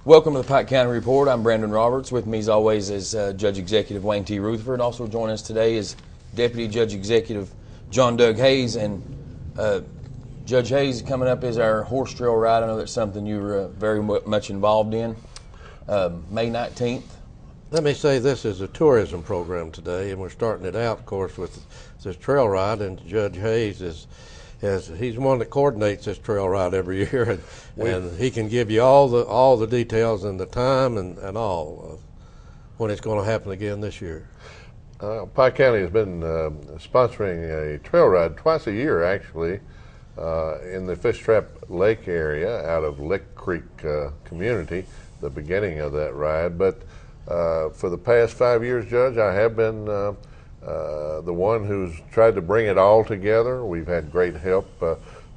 Welcome to the Pike County Report. I'm Brandon Roberts. With me, as always, is Judge Executive Wayne T. Rutherford. Also joining us today is Deputy Judge Executive John Doug Hayes. And Judge Hayes, coming up is our horse trail ride. I know that's something you're very much involved in. May 19th. Let me say this is a tourism program today, and we're starting it out, of course, with this trail ride. And Judge Hayes he's one that coordinates this trail ride every year, and he can give you all the details and the time and all when it's going to happen again this year. Pike County has been sponsoring a trail ride twice a year, actually, in the Fish Trap Lake area out of Lick Creek community, the beginning of that ride. But for the past 5 years, Judge, I have been the one who's tried to bring it all together. We've had great help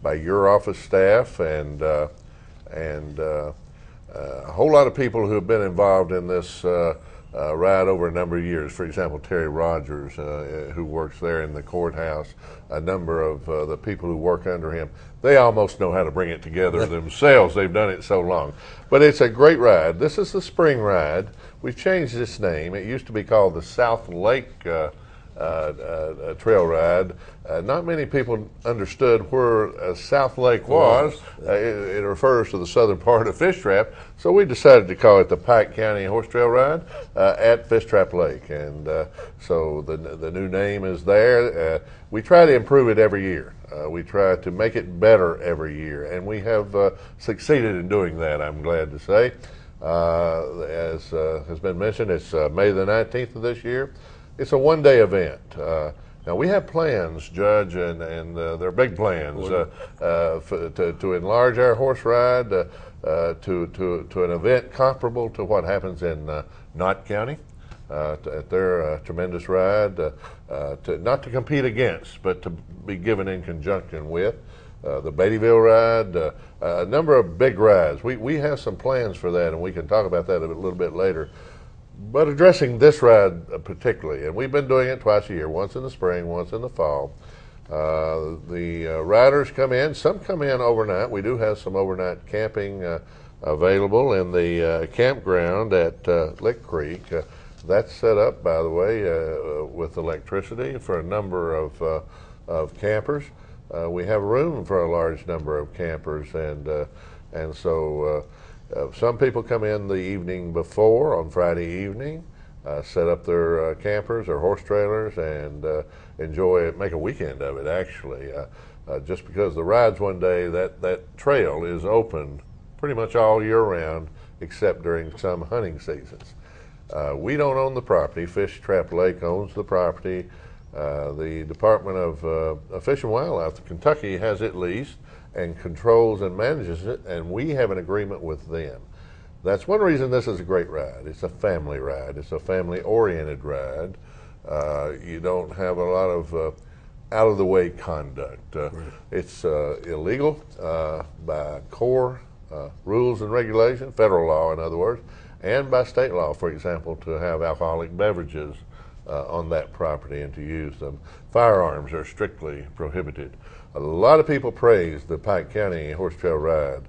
by your office staff and a whole lot of people who have been involved in this ride over a number of years. For example, Terry Rogers, who works there in the courthouse, a number of the people who work under him. They almost know how to bring it together themselves. They've done it so long. But it's a great ride. This is the spring ride. We've changed its name. It used to be called the South Lake trail ride. Not many people understood where South Lake was. It refers to the southern part of Fish Trap, so we decided to call it the Pike County Horse Trail Ride at Fish Trap Lake, and so the new name is there. We try to improve it every year. We try to make it better every year, and we have succeeded in doing that, I'm glad to say. As has been mentioned, it's May the 19th of this year. It's a one-day event. Now we have plans, Judge, and they're big plans to enlarge our horse ride to an event comparable to what happens in Knott County at their tremendous ride, not to compete against, but to be given in conjunction with the Beattyville ride, a number of big rides. We have some plans for that, and we can talk about that a little bit later. But addressing this ride particularly, and we've been doing it twice a year, once in the spring, once in the fall. The riders come in, some come in overnight. We do have some overnight camping available in the campground at Lick Creek. That's set up, by the way, with electricity for a number of campers. We have room for a large number of campers, and so some people come in the evening before, on Friday evening, set up their campers or horse trailers and enjoy it, make a weekend of it, actually. Just because the ride's one day, that trail is open pretty much all year round, except during some hunting seasons. We don't own the property. Fish Trap Lake owns the property. The Department of Fish and Wildlife, Kentucky, has it leased and controls and manages it, and we have an agreement with them. That's one reason this is a great ride. It's a family ride. It's a family-oriented ride. You don't have a lot of out-of-the-way conduct. Right. It's illegal by core rules and regulation, federal law in other words, and by state law, for example, to have alcoholic beverages on that property and to use them. Firearms are strictly prohibited. A lot of people praise the Pike County Horse Trail Ride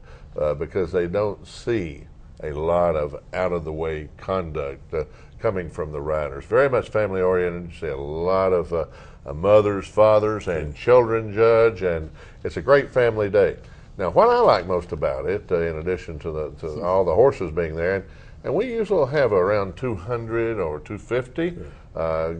because they don't see a lot of out-of-the-way conduct coming from the riders. Very much family-oriented. You see a lot of mothers, fathers, and children, Judge, and it's a great family day. Now, what I like most about it, in addition to all the horses being there, and we usually have around 200 or 250,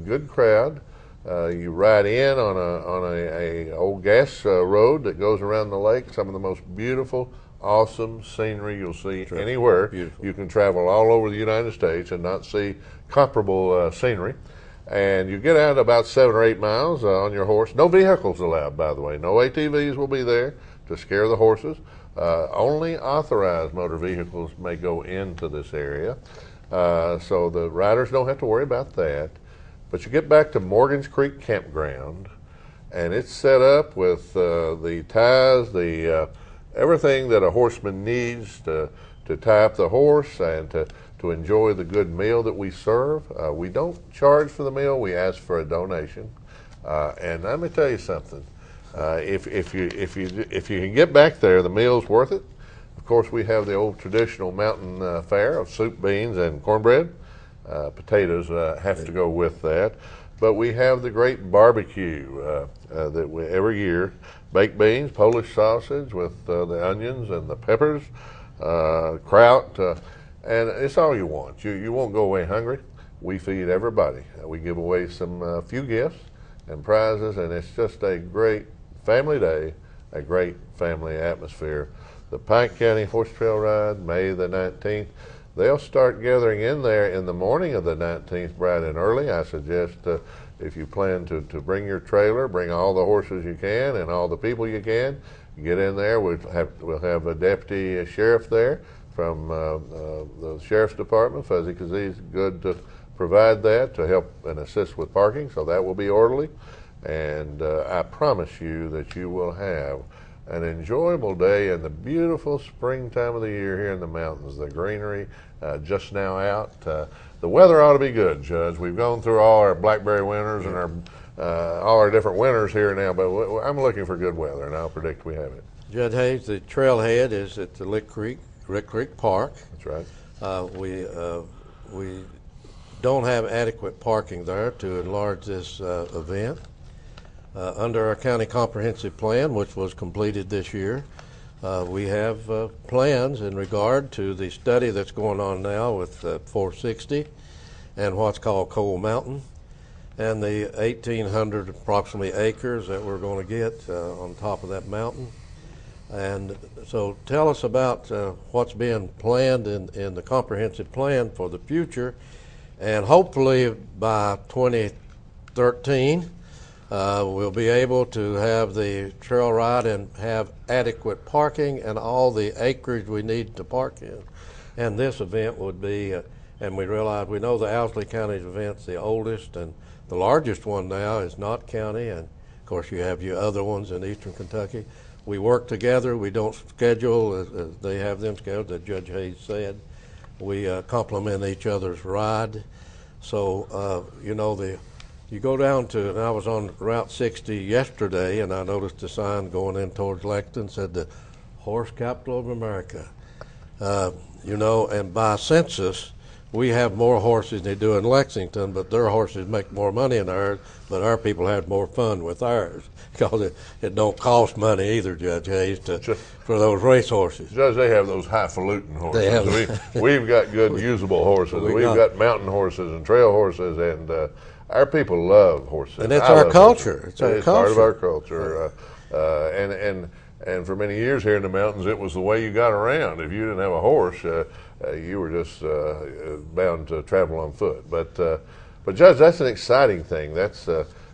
good crowd. You ride in on a old gas road that goes around the lake. Some of the most beautiful, awesome scenery you'll see anywhere. Beautiful. You can travel all over the United States and not see comparable scenery. And you get out about 7 or 8 miles on your horse. No vehicles allowed, by the way. No ATVs will be there to scare the horses. Only authorized motor vehicles may go into this area. So the riders don't have to worry about that. But you get back to Morgan's Creek Campground, and it's set up with the ties, everything that a horseman needs to tie up the horse and to enjoy the good meal that we serve. We don't charge for the meal. We ask for a donation. And let me tell you something. If you can get back there, the meal's worth it. Of course, we have the old traditional mountain fare of soup, beans, and cornbread. Potatoes have to go with that. But we have the great barbecue that we every year. Baked beans, Polish sausage with the onions and the peppers, kraut, and it's all you want. You won't go away hungry. We feed everybody. We give away some few gifts and prizes, and it's just a great family day, a great family atmosphere. The Pike County Horse Trail Ride, May the 19th. They'll start gathering in there in the morning of the 19th, bright and early. I suggest if you plan to bring your trailer, bring all the horses you can and all the people you can. Get in there. We'll have a deputy sheriff there from the sheriff's department, Fuzzy Kazee, good to provide that to help and assist with parking, so that will be orderly. And I promise you that you will have an enjoyable day in the beautiful springtime of the year here in the mountains. The greenery just now out. The weather ought to be good, Judge. We've gone through all our blackberry winters and all our different winters here now, but I'm looking for good weather, and I'll predict we have it. Judge Hayes, the trailhead is at the Lick Creek Park. That's right. We don't have adequate parking there to enlarge this event. Under our county comprehensive plan, which was completed this year, we have plans in regard to the study that's going on now with 460 and what's called Coal Mountain, and the 1,800 approximately acres that we're going to get on top of that mountain. And so tell us about what's being planned in the comprehensive plan for the future, and hopefully by 2013 we'll be able to have the trail ride and have adequate parking and all the acreage we need to park in. And this event would be, and we realize, we know the Owsley County's event's the oldest and the largest one now is Knott County, and of course you have your other ones in eastern Kentucky. We work together. We don't schedule as they have them scheduled, as Judge Hayes said. We complement each other's ride. So, you go down to, and I was on Route 60 yesterday, and I noticed a sign going in towards Lexington said the horse capital of America. And by census, we have more horses than they do in Lexington, but their horses make more money than ours, but our people have more fun with ours because it don't cost money either, Judge Hayes, for those race horses. Judge, they have those highfalutin horses. They have, we've got good usable horses. We've got mountain horses and trail horses, and our people love horses. And it's our culture. It's part of our culture. And for many years here in the mountains, it was the way you got around. If you didn't have a horse, you were just bound to travel on foot. But Judge, that's an exciting thing. That's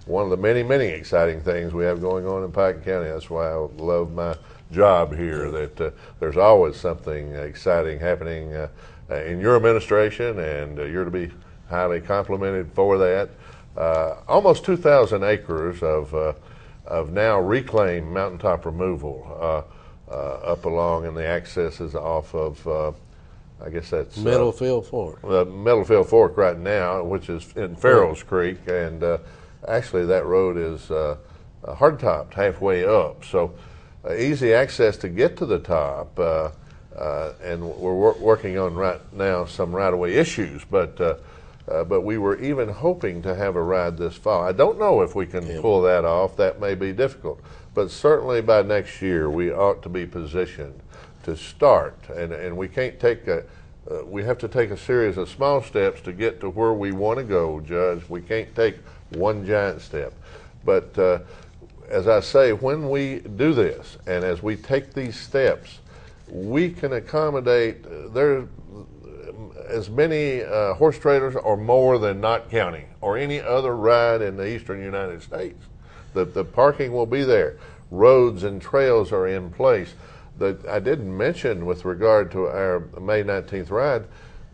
one of the many, many exciting things we have going on in Pike County. That's why I love my job here, that there's always something exciting happening in your administration, and you're to be highly complimented for that. Almost 2,000 acres of now reclaimed mountaintop removal up along in the accesses off of, I guess that's Middlefield Fork. Middlefield Fork right now, which is in Farrell's Creek, and actually that road is hardtopped halfway up, so easy access to get to the top. And we're working on right now some right-of-way issues, but we were even hoping to have a ride this fall. I don't know if we can pull that off. That may be difficult. But certainly by next year, we ought to be positioned to start. And we can't take we have to take a series of small steps to get to where we want to go, Judge. We can't take one giant step. But as I say, when we do this, and as we take these steps, we can accommodate, there as many horse trailers or more than Knott County or any other ride in the eastern United States. The parking will be there. Roads and trails are in place. I didn't mention with regard to our May 19th ride,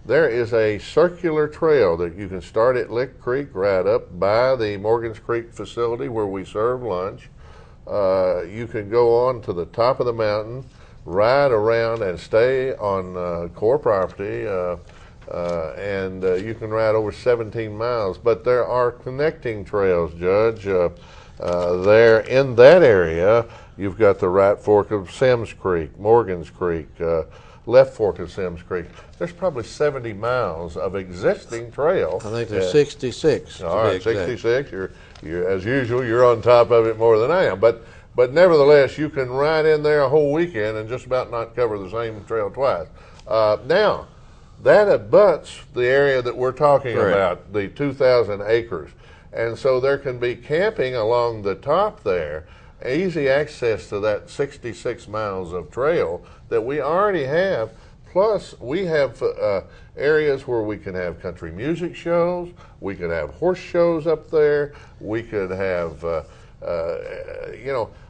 there is a circular trail that you can start at Lick Creek right up by the Morgan's Creek facility where we serve lunch. You can go on to the top of the mountain, ride around and stay on core property, and you can ride over 17 miles. But there are connecting trails, Judge, there in that area, you've got the right fork of Sims Creek, Morgan's Creek, left fork of Sims Creek. There's probably 70 miles of existing trail. I think there's 66. All right, 66. You're as usual. You're on top of it more than I am, but nevertheless, you can ride in there a whole weekend and just about not cover the same trail twice. Now, that abuts the area that we're talking about, the 2,000 acres. And so there can be camping along the top there, easy access to that 66 miles of trail that we already have. Plus, we have areas where we can have country music shows, we could have horse shows up there, we could have,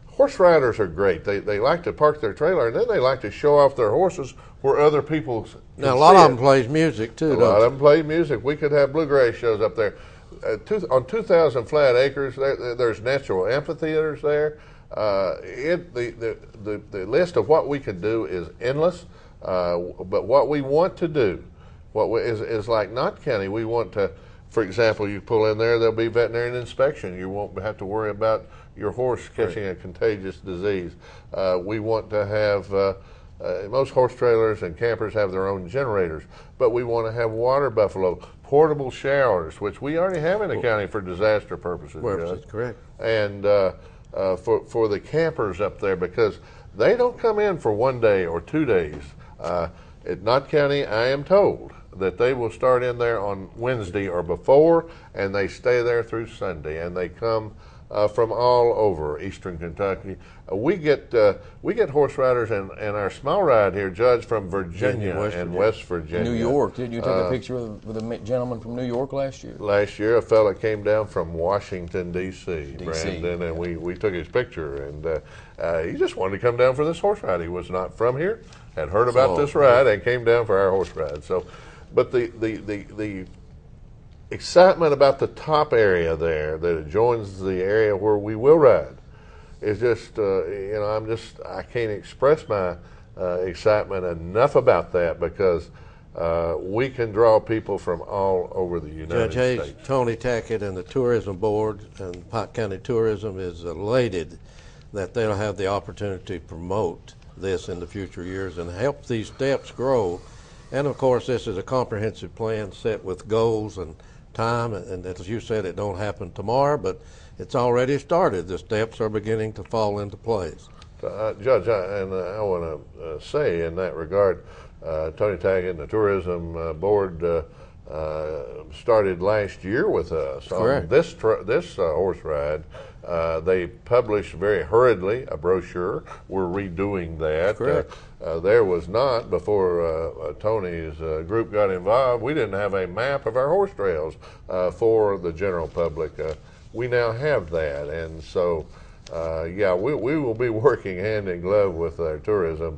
horse riders are great. They like to park their trailer and then they like to show off their horses where other people can Now, a lot of them plays music too, A lot of them play music. We could have bluegrass shows up there. On 2,000 flat acres, there's natural amphitheaters there. The list of what we could do is endless. But what we want to do, is like Knott County. We want to, for example, you pull in there, there'll be veterinarian inspection. You won't have to worry about your horse catching a contagious disease. We want to have, most horse trailers and campers have their own generators, but we want to have water buffalo, portable showers, which we already have in the county for disaster purposes. That's correct. And for the campers up there, because they don't come in for 1 day or 2 days. At Knott County, I am told that they will start in there on Wednesday or before, and they stay there through Sunday, and they come from all over Eastern Kentucky. We get horse riders and our small ride here, Judge, from Virginia and West Virginia. New York. Didn't you take a picture with a gentleman from New York last year? Last year, a fella came down from Washington, D.C., Brandon, and we took his picture, and he just wanted to come down for this horse ride. He was not from here, had heard about this ride, and came down for our horse ride. So, but the excitement about the top area there that adjoins the area where we will ride is just, I can't express my excitement enough about that, because we can draw people from all over the United States. Judge Hayes, Tony Tackett and the Tourism Board and Pike County Tourism is elated that they'll have the opportunity to promote this in the future years and help these steps grow. And of course, this is a comprehensive plan set with goals and time, and as you said, it don't happen tomorrow, but it's already started. The steps are beginning to fall into place. Judge, I want to say in that regard, Tony Tackett and the Tourism Board started last year with us on this horse ride. They published very hurriedly a brochure. We're redoing that. There was not, before Tony's group got involved, we didn't have a map of our horse trails for the general public. We now have that, and so we will be working hand in glove with our tourism.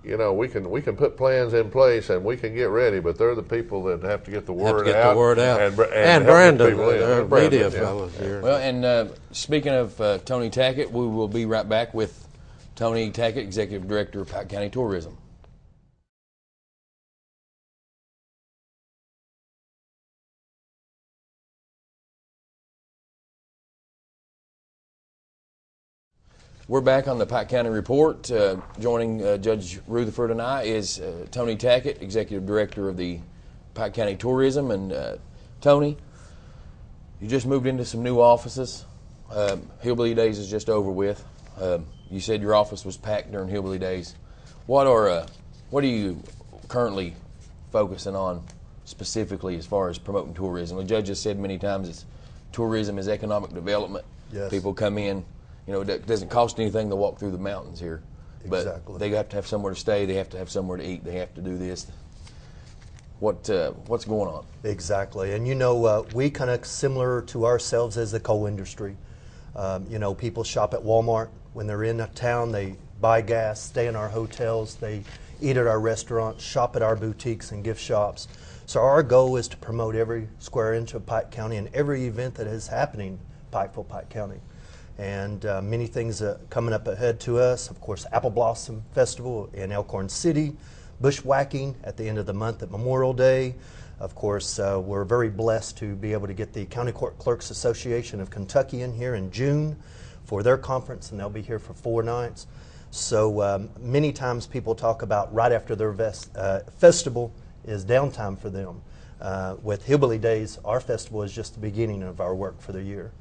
We can put plans in place and we can get ready, but they're the people that have to get the word out. And Brandon, our media fellows here. Well, and speaking of Tony Tackett, we will be right back with Tony Tackett, Executive Director of Pike County Tourism. We're back on the Pike County Report. Joining Judge Rutherford and I is Tony Tackett, Executive Director of the Pike County Tourism. And Tony, you just moved into some new offices. Hillbilly Days is just over with. You said your office was packed during Hillbilly Days. What are you currently focusing on specifically as far as promoting tourism? The judge has said many times tourism is economic development. Yes. People come in. It doesn't cost anything to walk through the mountains here. But they have to have somewhere to stay. They have to have somewhere to eat. They have to do this. What's going on? Exactly. And we kind of similar to ourselves as the coal industry. People shop at Walmart. When they're in a town, they buy gas, stay in our hotels, they eat at our restaurants, shop at our boutiques and gift shops. So our goal is to promote every square inch of Pike County and every event that is happening in Pikeville, Pike County. And many things coming up ahead to us. Of course, Apple Blossom Festival in Elkhorn City, bushwhacking at the end of the month at Memorial Day. Of course, we're very blessed to be able to get the County Court Clerks Association of Kentucky in here in June for their conference, and they'll be here for 4 nights. So many times people talk about right after their festival is downtime for them. With Hillbilly Days, our festival is just the beginning of our work for the year.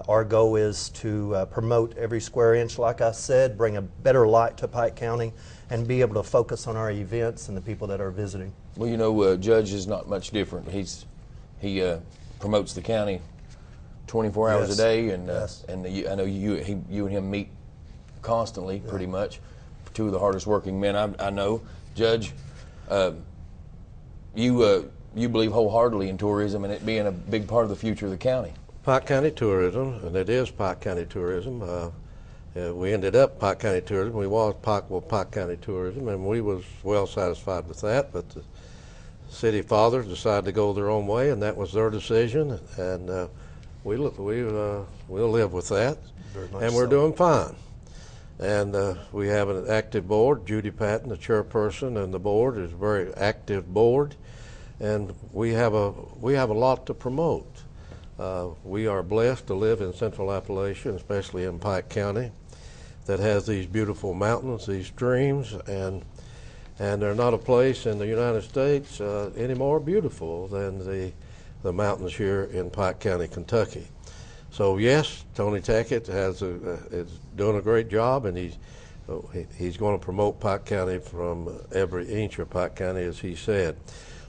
Our goal is to promote every square inch, like I said, bring a better light to Pike County, and be able to focus on our events and the people that are visiting. Well, you know, Judge is not much different. He promotes the county 24 hours a day, and I know you and him meet constantly, pretty much. 2 of the hardest working men I know. Judge, you believe wholeheartedly in tourism and it being a big part of the future of the county. Pike County tourism, and it is Pike County tourism. We ended up Pike County tourism. We was Pike County tourism, and we was well satisfied with that. But the city fathers decided to go their own way, and that was their decision. And we'll live with that, and we're doing fine. And we have an active board. Judy Patton, the chairperson, and the board is a very active board, and we have a lot to promote. We are blessed to live in Central Appalachia, especially in Pike County, that has these beautiful mountains, these streams, and they're not a place in the United States any more beautiful than the mountains here in Pike County, Kentucky. So yes, Tony Tackett is doing a great job, and he's going to promote Pike County from every inch of Pike County, as he said.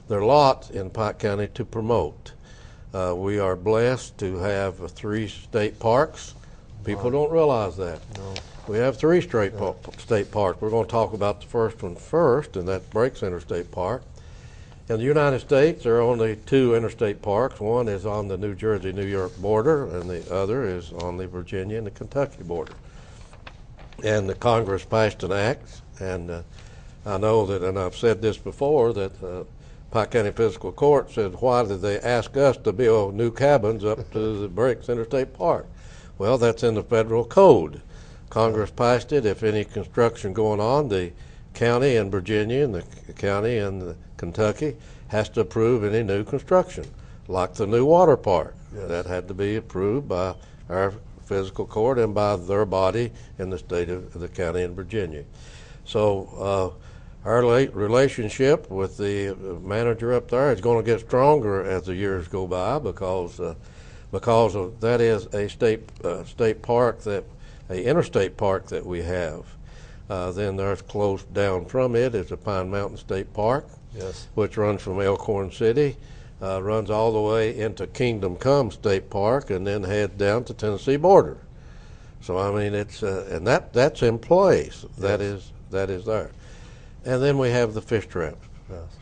There are a lot in Pike County to promote. We are blessed to have 3 state parks. People don't realize that. No. We have 3 state parks. We're going to talk about the first one first, and that's Breaks Interstate Park. In the United States, there are only 2 interstate parks. One is on the New Jersey-New York border, and the other is on the Virginia and the Kentucky border. And the Congress passed an act, and I know that, and I've said this before, that Pike County Fiscal Court said, why did they ask us to build new cabins up to the Breaks Interstate Park? Well, that's in the federal code. Congress passed it. If any construction going on, the county in Virginia and the county in Kentucky has to approve any new construction, like the new water park. Yes. That had to be approved by our fiscal court and by their body in the state of the county in Virginia. So our relationship with the manager up there is going to get stronger as the years go by, because that is a state park, that a interstate park that we have. Then there's close down from it is the Pine Mountain State Park, Yes. which runs from Elkhorn City, runs all the way into Kingdom Come State Park, and then heads down to Tennessee border. So I mean, it's and that's in place. Yes. That is there. And then we have the Fish Trap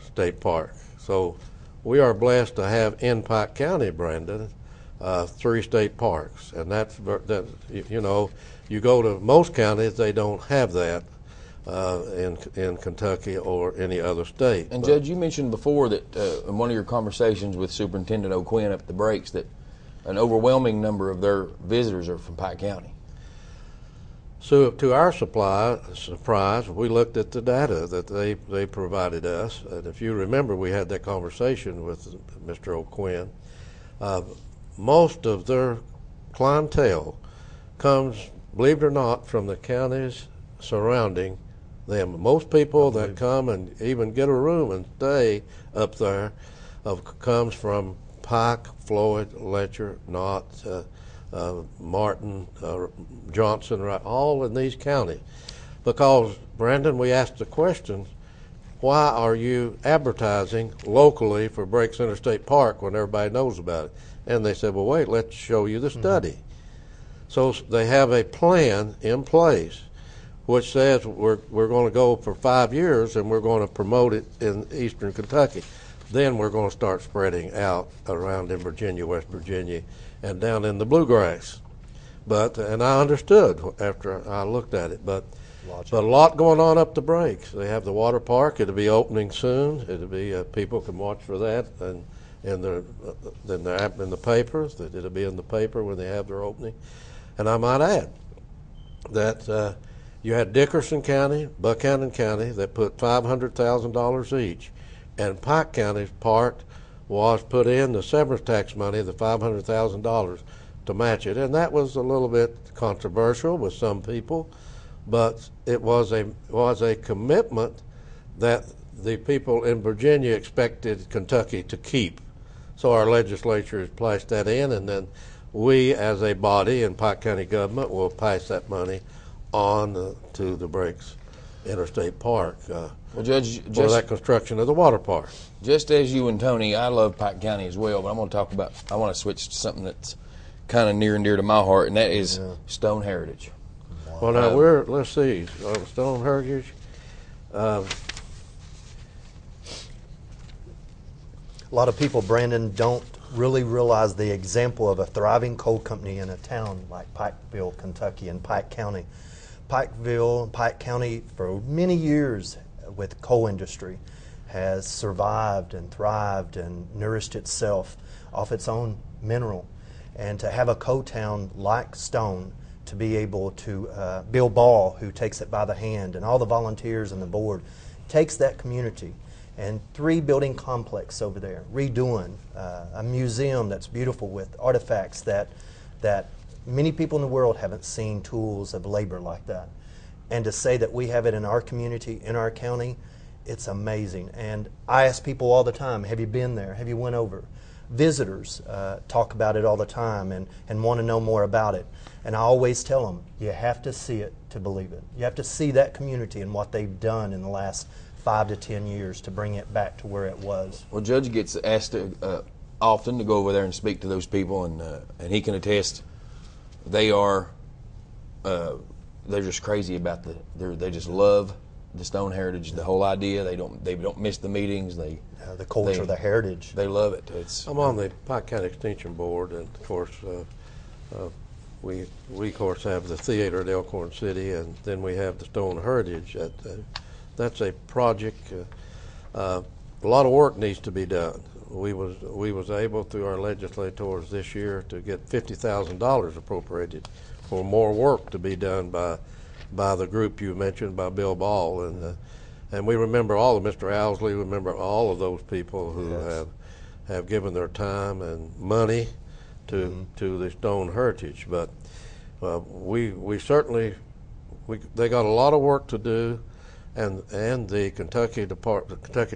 State Park. So we are blessed to have in Pike County, Brandon, 3 state parks, and that's that. You know, you go to most counties, they don't have that in Kentucky or any other state. And Judge, you mentioned before that in one of your conversations with Superintendent O'Quinn up at the Breaks that an overwhelming number of their visitors are from Pike County. So to our surprise, we looked at the data that they provided us, and if you remember, we had that conversation with Mr. O'Quinn. Most of their clientele comes, believe it or not, from the counties surrounding them. Most people that come and even get a room and stay up there comes from Pike, Floyd, Letcher, Knott, Martin, Johnson, right, all in these counties. Because, Brandon, we asked the question, why are you advertising locally for Breaks Interstate Park when everybody knows about it? And they said, well, wait, let's show you the study. So they have a plan in place which says we're going to go for 5 years and we're going to promote it in eastern Kentucky. Then we're going to start spreading out around in Virginia, West Virginia, and down in the bluegrass. And I understood after I looked at it, but a lot going on up the Breaks. They have the water park. It'll be opening soon. It'll be people can watch for that, and in the papers. That it'll be in the paper when they have their opening. And I might add that You had Dickerson County, Buchanan County that put $500,000 each, and Pike County's part was put in the severance tax money, the $500,000, to match it, and that was a little bit controversial with some people, but it was a commitment that the people in Virginia expected Kentucky to keep. So our legislature has placed that in, and then we, as a body in Pike County government, will pass that money on to the Breaks Interstate Park Well, Judge, for that construction of the water park. just as you and Tony, I love Pike County as well, but I want to switch to something that's kind of near and dear to my heart, and that is Stone Heritage. Well, now let's see, Stone Heritage. A lot of people, Brandon, don't really realize the example of a thriving coal company in a town like Pikeville, Kentucky, and Pike County. Pikeville and Pike County, for many years with coal industry, has survived and thrived and nourished itself off its own mineral. And to have a coal town like Stone, to be able to, Bill Ball, who takes it by the hand, and all the volunteers and the board, takes that community and 3-building complex over there, redoing a museum that's beautiful with artifacts that many people in the world haven't seen tools of labor like that. And to say that we have it in our community, in our county, it's amazing. And I ask people all the time, have you been there? Have you went over? Visitors talk about it all the time and want to know more about it. And I always tell them, you have to see it to believe it. You have to see that community and what they've done in the last 5 to 10 years to bring it back to where it was. Well, Judge gets asked often to go over there and speak to those people, and he can attest they are they're just crazy about they just love the Stone Heritage, the whole idea. They don't miss the meetings. The culture, the heritage. They love it. I'm on the Pike County Extension Board, and of course we of course have the theater at Elkhorn City, and then we have the Stone Heritage. That's a project. A lot of work needs to be done. We was able through our legislators this year to get $50,000 appropriated for more work to be done by the group you mentioned, by Bill Ball, and we remember all of Mr. Owsley. Remember all of those people who have given their time and money to the Stone Heritage. But we certainly they got a lot of work to do. And the Kentucky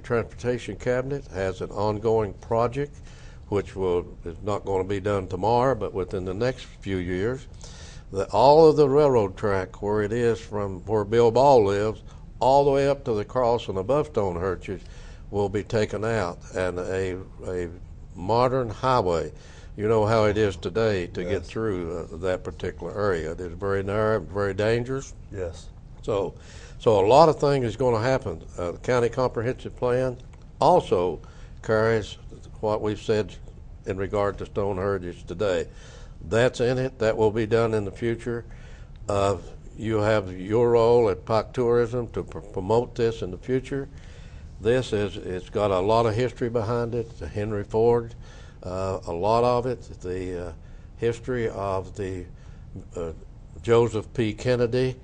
Transportation Cabinet has an ongoing project, which is not going to be done tomorrow, but within the next few years. All of the railroad track where it is from where Bill Ball lives, all the way up to the crossing above Stone Heritage, will be taken out, and a modern highway. You know how it is today to get through that particular area. It is very narrow, very dangerous. Yes. So a lot of things is going to happen. The County Comprehensive Plan also carries what we've said in regard to Stone Heritage today. That's in it. That will be done in the future. You have your role at Pike Tourism to promote this in the future. It's got a lot of history behind it. Henry Ford, a lot of it. The history of the Joseph P. Kennedy,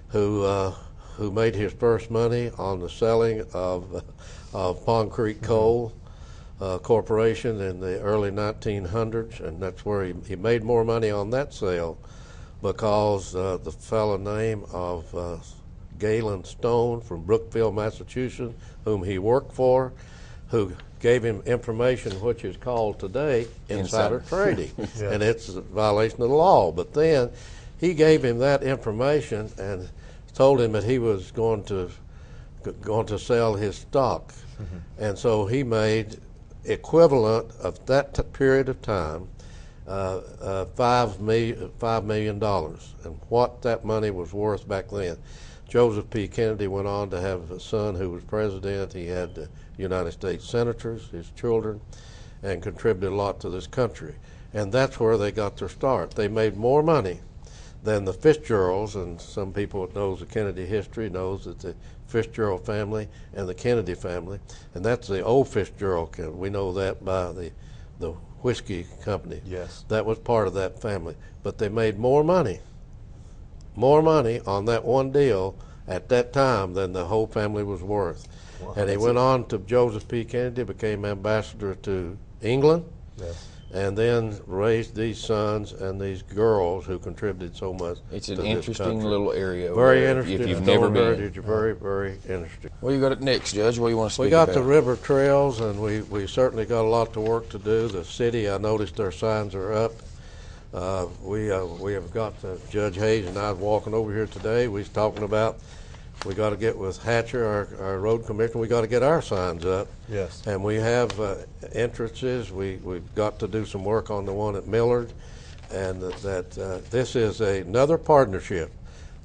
who made his first money on the selling of Pond Creek Coal Corporation in the early 1900s, and that's where he made more money on that sale because the fellow named of Galen Stone from Brookfield, Massachusetts, whom he worked for, who gave him information which is called today insider trading, and it's a violation of the law. But then he gave him that information and told him that he was going to sell his stock, and so he made equivalent of that period of time $5 million, and what that money was worth back then. Joseph P. Kennedy went on to have a son who was president. He had United States senators, his children, and contributed a lot to this country. And that's where they got their start. They made more money than the Fitzgeralds, and some people that knows the Kennedy history knows that the Fitzgerald family and the Kennedy family, and that's the old Fitzgerald. We know that by the whiskey company. Yes. That was part of that family. But they made more money more money on that one deal at that time than the whole family was worth. Wow, and he went on to Joseph P. Kennedy, became ambassador to England, Yes. and then raised these sons and these girls who contributed so much. It's to an this interesting country. little area. over Very there, interesting. If you've It's never old been. heritage, very, very interesting. What you got it next, Judge? What do you want to speak We got about? the river trails, and we certainly got a lot to work to do. The city, I noticed their signs are up. We have got Judge Hayes and I walking over here today. We was talking about we got to get with Hatcher, our road commissioner. We got to get our signs up. Yes. And we have entrances. We've got to do some work on the one at Millard, and this is another partnership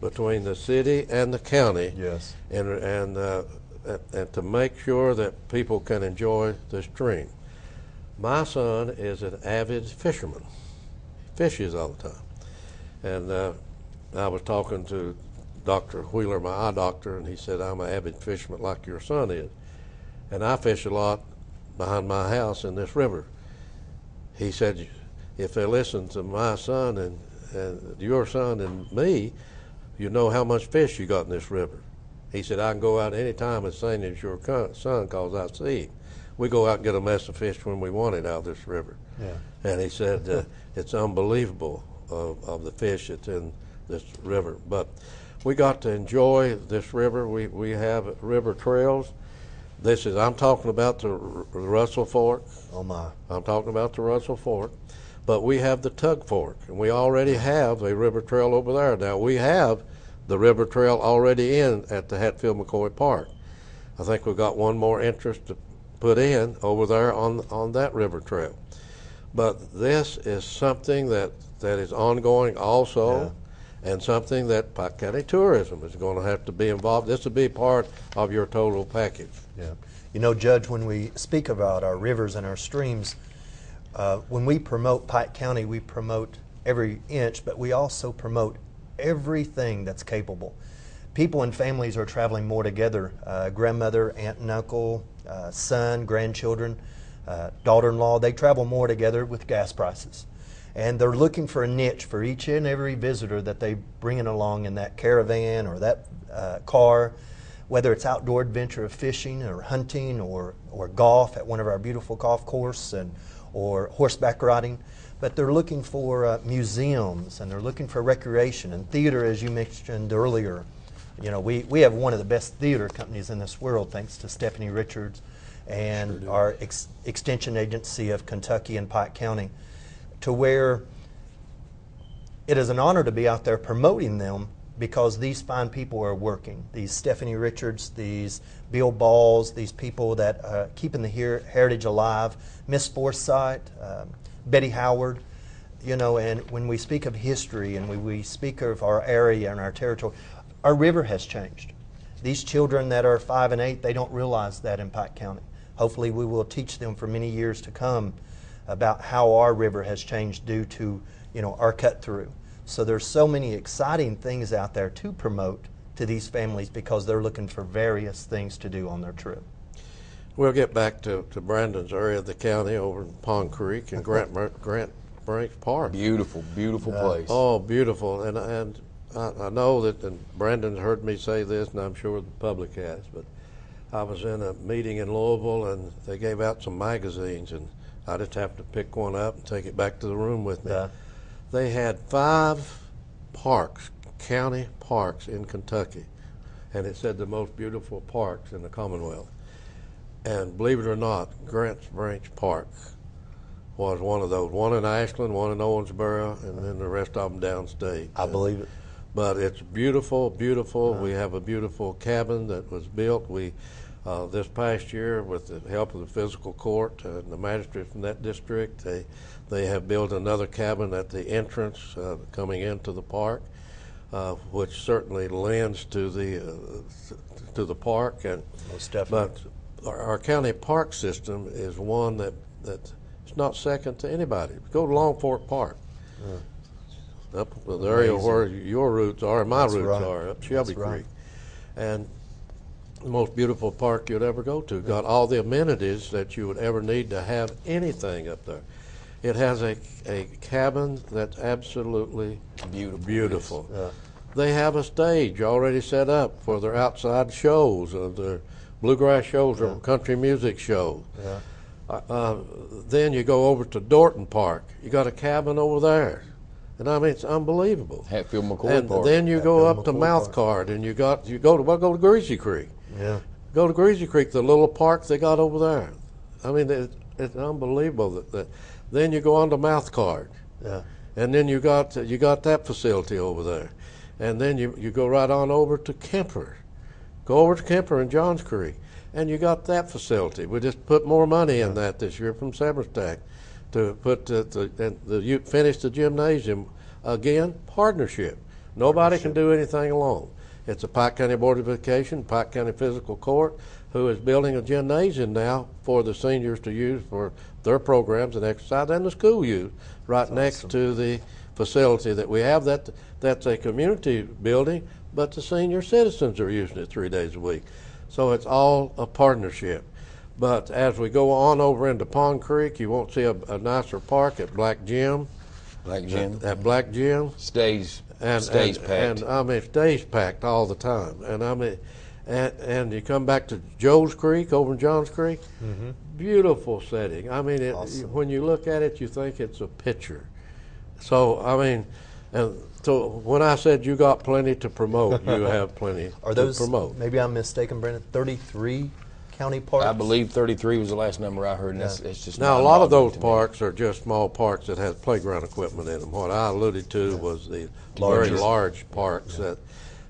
between the city and the county. Yes. And to make sure that people can enjoy the stream. My son is an avid fisherman. Fishes all the time. And I was talking to Dr. Wheeler, my eye doctor, and he said, I'm an avid fisherman like your son is. And I fish a lot behind my house in this river. He said, if they listen to my son and your son and me, you know how much fish you got in this river. He said, I can go out any time as same as your son, because I see him. We go out and get a mess of fish when we want it out of this river. Yeah. And he said, it's unbelievable of the fish that's in this river. But we got to enjoy this river. We have river trails. I'm talking about the Russell Fork. Oh my. I'm talking about the Russell Fork. But we have the Tug Fork, and we already have a river trail over there. Now, we have the river trail already in at the Hatfield-McCoy Park. I think we've got one more interest to put in over there on that river trail. But this is something that is ongoing also, and something that Pike County Tourism is going to have to be involved. This will be part of your total package. Yeah. You know, Judge, when we speak about our rivers and our streams, when we promote Pike County, we promote every inch, but we also promote everything that's capable. People and families are traveling more together. Grandmother, aunt and uncle, son, grandchildren, daughter-in-law, they travel more together with gas prices. And they're looking for a niche for each and every visitor that they bring in along in that caravan or that car, whether it's outdoor adventure of fishing or hunting or golf at one of our beautiful golf courses or horseback riding. But they're looking for museums, and they're looking for recreation and theater, as you mentioned earlier. You know, we have one of the best theater companies in this world, thanks to Stephanie Richards and our extension agency of Kentucky and Pike County, to where it is an honor to be out there promoting them, because these fine people are working. These Stephanie Richards, these Bill Balls, these people that are keeping the heritage alive, Miss Forsythe, Betty Howard, you know, and when we speak of history and we speak of our area and our territory, our river has changed. These children that are 5 and 8, they don't realize that in Pike County. Hopefully we will teach them for many years to come about how our river has changed due to, you know, our cut through. So there's so many exciting things out there to promote to these families, because they're looking for various things to do on their trip. We'll get back to Brandon's area of the county over in Pond Creek and Grant Branch Park. Beautiful, beautiful place. Oh, beautiful. And I know that, and Brandon's heard me say this, and I'm sure the public has, but I was in a meeting in Louisville, and they gave out some magazines, and I just happened to pick one up and take it back to the room with me. Yeah. They had 5 parks, county parks in Kentucky, and it said the most beautiful parks in the Commonwealth. And believe it or not, Grants Branch Park was one of those. One in Ashland, one in Owensboro, and then the rest of them downstate. I believe it. But it's beautiful, beautiful. We have a beautiful cabin that was built. We this past year, with the help of the physical court and the magistrate from that district, they have built another cabin at the entrance coming into the park, which certainly lends to the park. And Most definitely. but our county park system is one that it's not second to anybody. Go to Long Fork Park. Up the area where your roots are, my That's roots right. are, up Shelby That's right. Creek. And the most beautiful park you'd ever go to. Got all the amenities that you would ever need to have anything up there. It has a cabin that's absolutely beautiful. they have a stage already set up for their outside shows, their bluegrass shows or country music shows. Yeah. Then you go over to Dorton Park. You got a cabin over there. And I mean, it's unbelievable. Hatfield McCoy And Park. then you go Hatfield up to McCoy Park. Mouthcard, and you go to Greasy Creek. Yeah. Go to Greasy Creek, the little park they got over there. I mean, it's unbelievable that. Then you go on to Mouthcard, Yeah. and then you got that facility over there, and then you go right on over to Kemper. Go over to Kemper and Johns Creek, and you got that facility. We just put more money in that this year from Severance Tax to put finish the gymnasium again. Partnership. Nobody can do anything alone. It's a Pike County Board of Education, Pike County Physical Court, who is building a gymnasium now for the seniors to use for their programs and exercise, and the school use right next to the facility that we have. That's a community building, but the senior citizens are using it 3 days a week. So it's all a partnership. But as we go on over into Pond Creek, you won't see a nicer park at Black Gym. Black Jim. At Black Gym. Stays packed. And I mean, it stays packed all the time. And I mean, and you come back to Joe's Creek over in Johns Creek, beautiful setting. I mean, Awesome. when you look at it, you think it's a picture. So I mean, and so when I said you got plenty to promote, you have plenty Are to those, promote. maybe I'm mistaken, Brandon, 33 county parks? I believe 33 was the last number I heard, and it's just Now, a lot of those mind-boggling to me. parks are just small parks that have playground equipment in them. What I alluded to was the Larger. very large parks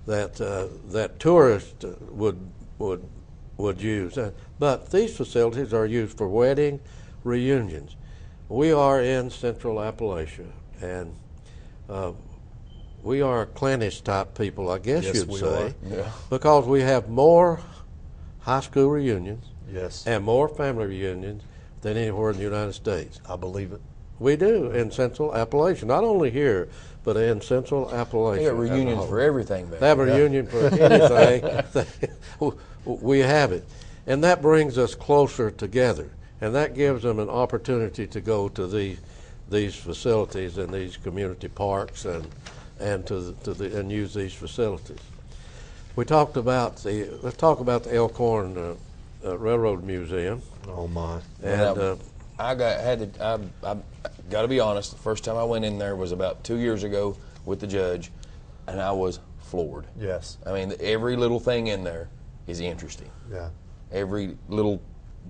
that tourists would use. But these facilities are used for wedding reunions. We are in Central Appalachia, and we are Clannish type people, I guess Yes, you'd we say, are. Yeah. because we have more high school reunions Yes, and more family reunions than anywhere in the United States. I believe it. We do in Central Appalachia, not only here, but in Central Appalachia. They got as a reunions whole. for everything back They have a there. reunion for anything. We have it. And that brings us closer together. And that gives them an opportunity to go to these facilities and these community parks and and use these facilities. We talked about let's talk about the Elkhorn Railroad Museum. Oh, my. And I got to be honest. The first time I went in there was about 2 years ago with the judge, and I was floored. Yes. I mean, every little thing in there is interesting. Yeah. Every little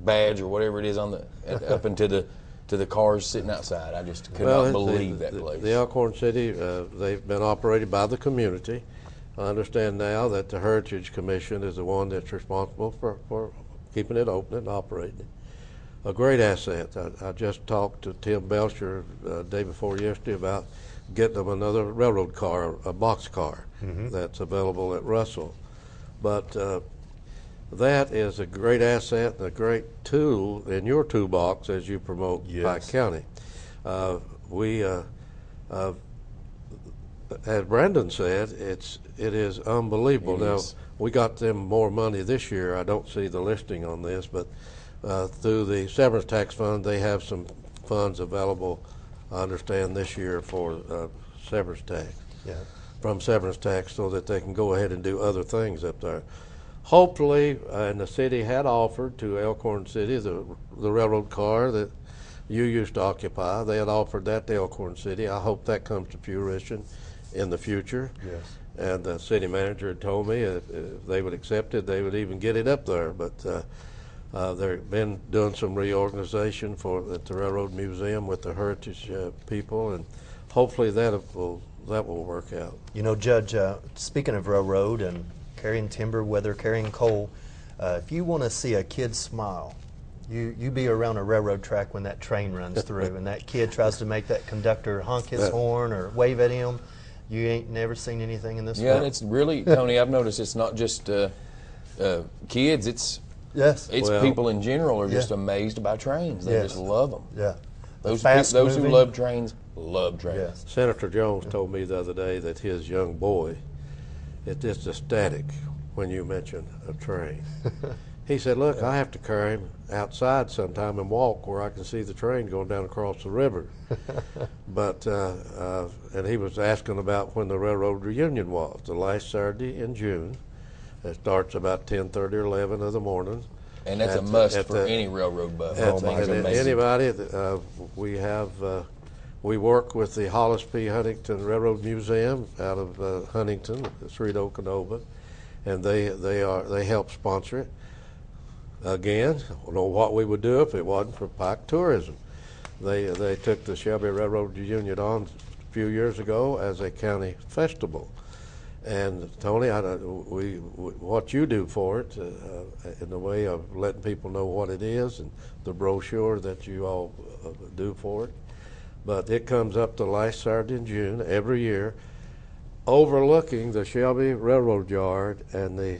badge or whatever it is on the up into the cars sitting outside. I just could not believe that place. The Elkhorn City, they've been operated by the community. I understand now that the Heritage Commission is the one that's responsible for keeping it open and operating it. A great asset. I just talked to Tim Belcher day before yesterday about getting them another railroad car, a box car that's available at Russell. But that is a great asset and a great tool in your toolbox as you promote Pike County. As Brandon said, it is unbelievable. Now, we got them more money this year. I don't see the listing on this, but through the severance tax fund, they have some funds available, I understand, this year for severance tax. Yeah. From severance tax, so that they can go ahead and do other things up there. Hopefully, and the city had offered to Elkhorn City the railroad car that you used to occupy. They had offered that to Elkhorn City. I hope that comes to fruition in the future. Yes. And the city manager had told me if they would accept it, they would even get it up there. But they've been doing some reorganization at the Railroad Museum with the Heritage people, and hopefully that will work out. You know, Judge, speaking of railroad and carrying timber, whether carrying coal, if you want to see a kid smile, you be around a railroad track when that train runs through and that kid tries to make that conductor honk his horn or wave at him. You ain't never seen anything in this Yeah, world. and it's really, Tony, I've noticed it's not just kids, it's Yes. people in general are just amazed by trains. They just love them. Yeah. Those Fast-moving. who love trains love trains. Yes. Senator Jones told me the other day that his young boy is just ecstatic when you mention a train. He said, look, I have to carry him outside sometime and walk where I can see the train going down across the river. But and he was asking about when the railroad reunion was, the last Saturday in June. It starts about 10:30 or 11 of the morning. And that's a must for any railroad buff. Anybody, we work with the Hollis P. Huntington Railroad Museum out of Huntington, Sri Okanova, and they help sponsor it. Again, I don't know what we would do if it wasn't for Pike Tourism. They took the Shelby Railroad Reunion on a few years ago as a county festival. And Tony, what you do for it in the way of letting people know what it is and the brochure that you all do for it. But it comes up the last Saturday in June every year, overlooking the Shelby Railroad Yard and the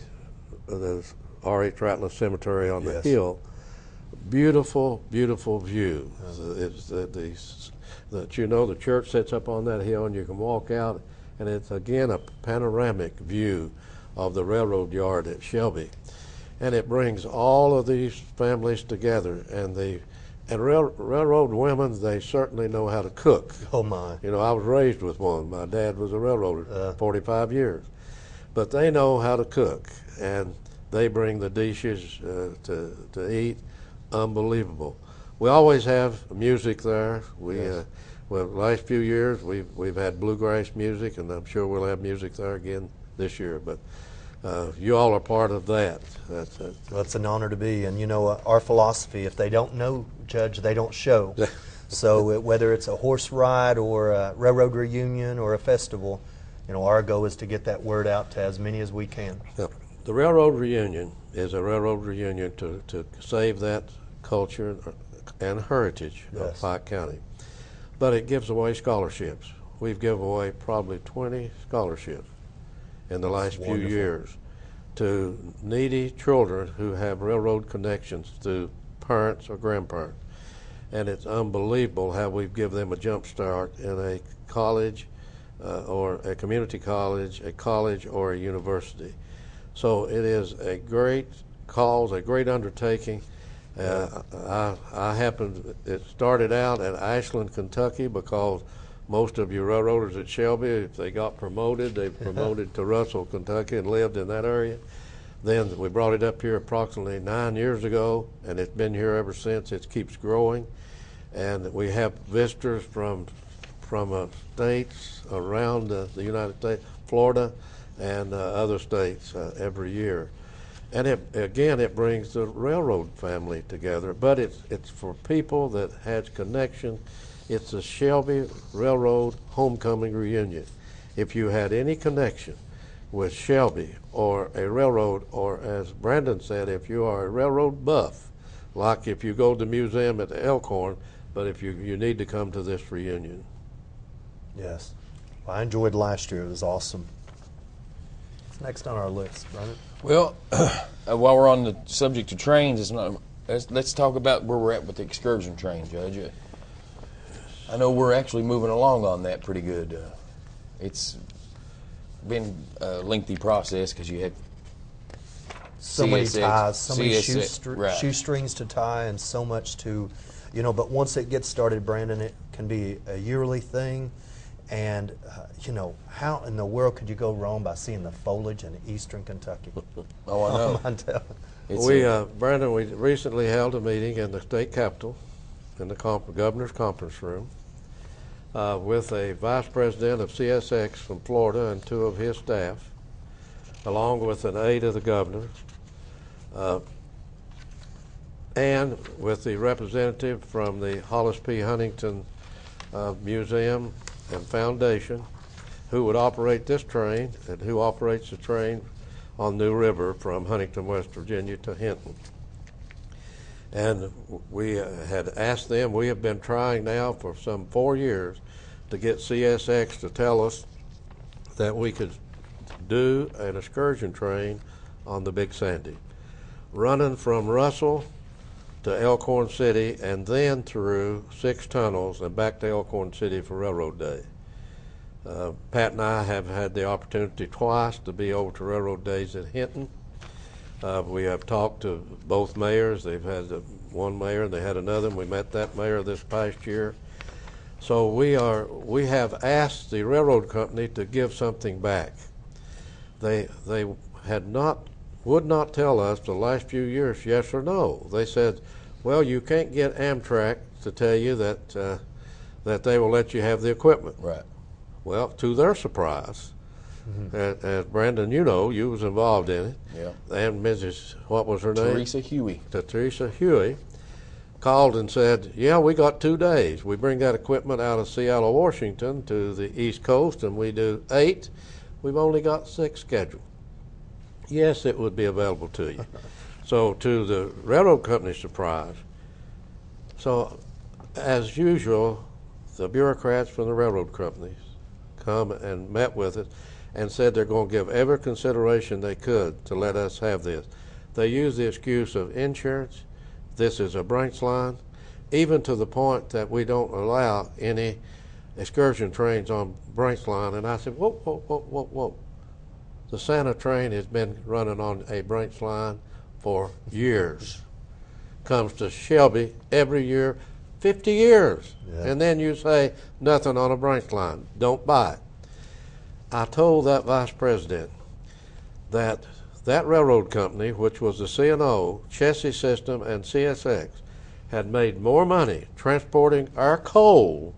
R.H. Ratliff Cemetery on the hill. Beautiful, beautiful view. It's that you know the church sits up on that hill and you can walk out, and it's again a panoramic view of the railroad yard at Shelby, and it brings all of these families together. And railroad women, they certainly know how to cook. Oh my! You know, I was raised with one. My dad was a railroader, 45 years, but they know how to cook, and they bring the dishes to eat. Unbelievable. We always have music there. Well, the last few years we've had bluegrass music, and I'm sure we'll have music there again this year. But you all are part of that. Well, it's an honor to be. And you know, our philosophy: if they don't know, Judge, they don't show. So whether it's a horse ride or a railroad reunion or a festival, you know, our goal is to get that word out to as many as we can. Yep. The railroad reunion is a railroad reunion to save that culture and heritage of Pike County. But it gives away scholarships. We've given away probably 20 scholarships in the last few years to needy children who have railroad connections through parents or grandparents. And it's unbelievable how we've given them a jump start in a college or a community college, a college or a university. So it is a great cause, a great undertaking. It started out at Ashland, Kentucky, because most of you railroaders at Shelby, if they got promoted, they promoted to Russell, Kentucky, and lived in that area. Then we brought it up here approximately 9 years ago, and it's been here ever since. It keeps growing, and we have visitors from states around the United States, Florida, and other states every year. And it brings the railroad family together, but it's for people that has connection. It's a Shelby Railroad Homecoming Reunion. If you had any connection with Shelby or a railroad, or as Brandon said, if you are a railroad buff, like if you go to the museum at the Elkhorn, but if you need to come to this reunion. Yes. Well, I enjoyed last year. It was awesome. What's next on our list, Brandon? Well, while we're on the subject of trains, let's talk about where we're at with the excursion train, Judge. I know we're actually moving along on that pretty good. It's been a lengthy process because you had so many ties, so many right. shoestrings to tie, and so much to, you know. But once it gets started, Brandon, it can be a yearly thing. And, you know, how in the world could you go wrong by seeing the foliage in eastern Kentucky? Oh, I know. Brandon, we recently held a meeting in the state capitol in the governor's conference room with a vice president of CSX from Florida and 2 of his staff, along with an aide of the governor, and with the representative from the Hollis P. Huntington Museum and Foundation, who would operate this train and who operates the train on New River from Huntington, West Virginia to Hinton. And we had asked them, we have been trying now for some 4 years to get CSX to tell us that we could do an excursion train on the Big Sandy, running from Russell to Elkhorn City and then through 6 tunnels and back to Elkhorn City for Railroad Day. Pat and I have had the opportunity twice to be over to Railroad Days at Hinton. We have talked to both mayors. They've had one mayor, and they had another, and we met that mayor this past year. So we have asked the railroad company to give something back. They would not tell us the last few years yes or no. They said, well, you can't get Amtrak to tell you that they will let you have the equipment. Right. Well, to their surprise, as Brandon, you know, you was involved in it. Yeah. And Mrs. what was her name? Teresa Huey. Teresa Huey called and said, yeah, we got 2 days. We bring that equipment out of Seattle, Washington to the East Coast, and we do 8. We've only got 6 scheduled. Yes, it would be available to you. So to the railroad company's surprise, so as usual, the bureaucrats from the railroad companies come and met with it and said they're going to give every consideration they could to let us have this. They use the excuse of insurance. This is a branch line, even to the point that we don't allow any excursion trains on branch line. And I said, whoa, whoa, whoa, whoa, whoa. The Santa train has been running on a branch line for years. Comes to Shelby every year, 50 years. Yeah. And then you say, nothing on a branch line. Don't buy it. I told that vice president that railroad company, which was the C&O, Chessie System, and CSX, had made more money transporting our coal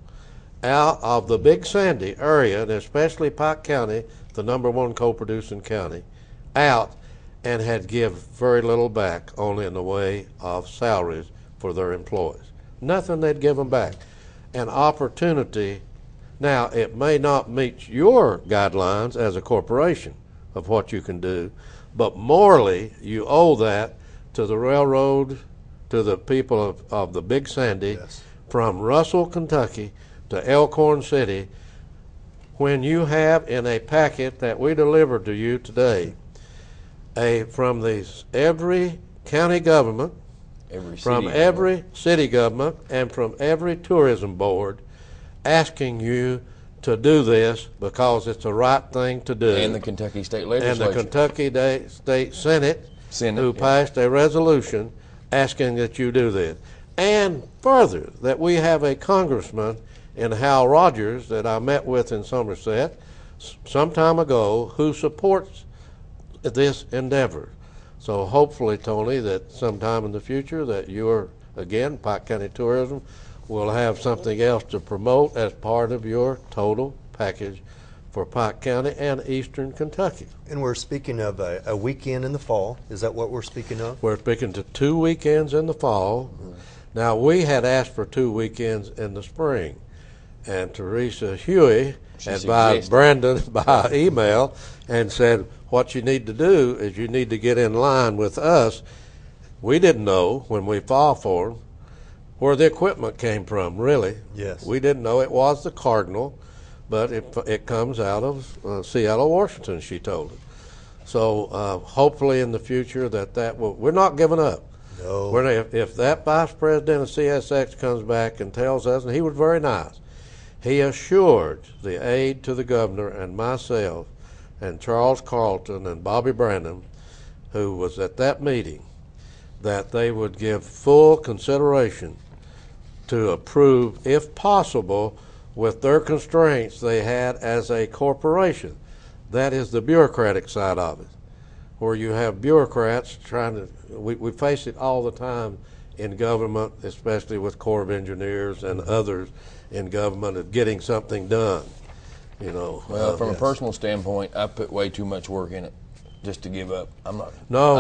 out of the Big Sandy area, and especially Pike County, the #1 coal-producing county, out, and had give very little back, only in the way of salaries for their employees. Nothing they'd give them back. An opportunity. Now, it may not meet your guidelines as a corporation of what you can do, but morally, you owe that to the railroad, to the people of the Big Sandy, yes, from Russell, Kentucky to Elkhorn City, when you have in a packet that we delivered to you today, from every county government, every city government, and from every tourism board, asking you to do this because it's the right thing to do. And the Kentucky State Legislature. And the Kentucky State Senate who passed a resolution asking that you do this. And further, that we have a congressman in Hal Rogers that I met with in Somerset some time ago who supports this endeavor. So hopefully, Tony, that sometime in the future that you're, again, Pike County Tourism, will have something else to promote as part of your total package for Pike County and Eastern Kentucky. And we're speaking of a weekend in the fall. Is that what we're speaking of? We're speaking to 2 weekends in the fall. Mm-hmm. Now, we had asked for 2 weekends in the spring, and Teresa Huey advised Brandon by email and said, what you need to do is you need to get in line with us. We didn't know when we filed for them where the equipment came from, really. Yes. We didn't know it was the Cardinal, but it comes out of Seattle, Washington, she told us. So hopefully in the future that will, we're not giving up. No. If that vice president of CSX comes back and tells us, and he was very nice, he assured the aide to the governor and myself and Charles Carlton and Bobby Brandon, who was at that meeting, that they would give full consideration to approve, if possible, with their constraints they had as a corporation. That is the bureaucratic side of it, where you have bureaucrats trying to, we face it all the time in government, especially with Corps of Engineers and others in government, of getting something done. You know. Well, from a personal standpoint, I put way too much work in it just to give up. I'm not